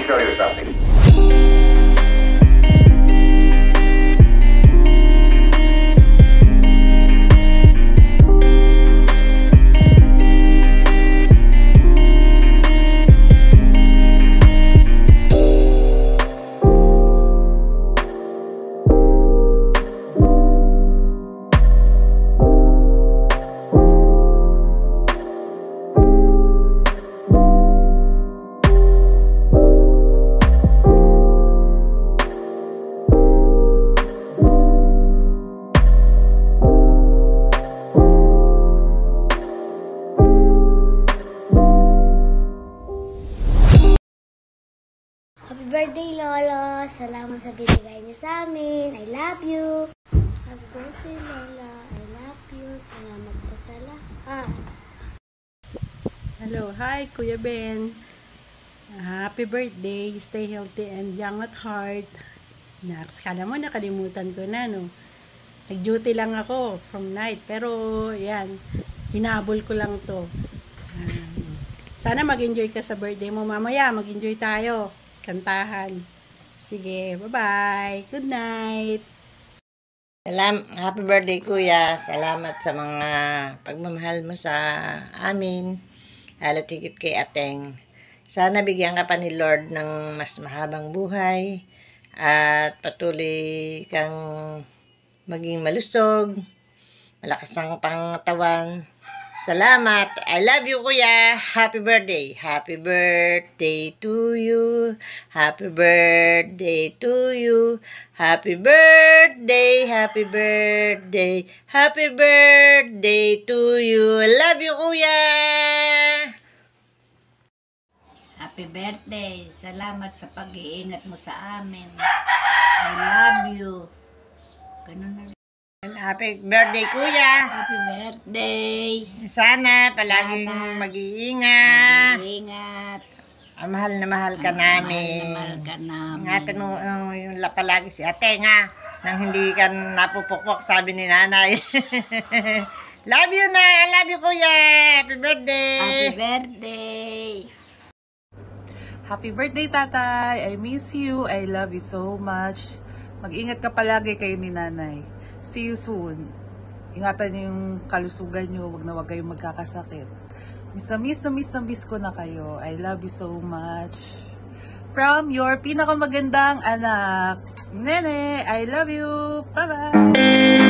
tell you something. Happy birthday, Lolo! Salamat sa binigay niyo sa amin. I love you! Happy birthday, Lola! I love you! Salamat po sa lahat. Hello, hi Kuya Ben. Happy birthday. Stay healthy and young at heart. Kala mo nakalimutan ko na, no? Nag-duty lang ako from night. Pero, yan. Hinabol ko lang to. Sana mag-enjoy ka sa birthday mo. Mamaya, mag-enjoy tayo. Kantahan. Sige, bye-bye. Good night. Happy birthday, Kuya. Salamat sa mga pagmamahal mo sa amin. Lalo tigit kay Ateng. Sana bigyan ka pa ni Lord ng mas mahabang buhay at patuloy kang maging malusog, malakas ang pangatawan. Salamat. I love you, Kuya. Happy birthday. Happy birthday to you. Happy birthday to you. Happy birthday. Happy birthday. Happy birthday to you. I love you, Kuya. Happy birthday. Salamat sa pag-iingat mo sa amin. I love you. Ganun na. Happy birthday, Kuya. Happy birthday. Sana palaging mag-iingat. Mag-iingat. Mahal na mahal ka namin. Mahal ka namin. Ingatan mo yung palagi si Ate nga. Nang hindi ka napupukpok, sabi ni Nanay. Love you na. I love you, Kuya. Happy birthday. Happy birthday. Happy birthday, Tatay. I miss you. I love you so much. Mag-ingat ka palagi kayo ni Nanay. See you soon. Ingatan niyo yung kalusugan niyo. Huwag na huwag kayong magkakasakit. Miss ko na kayo. I love you so much. From your pinakamagandang anak, Nene. I love you. Bye-bye.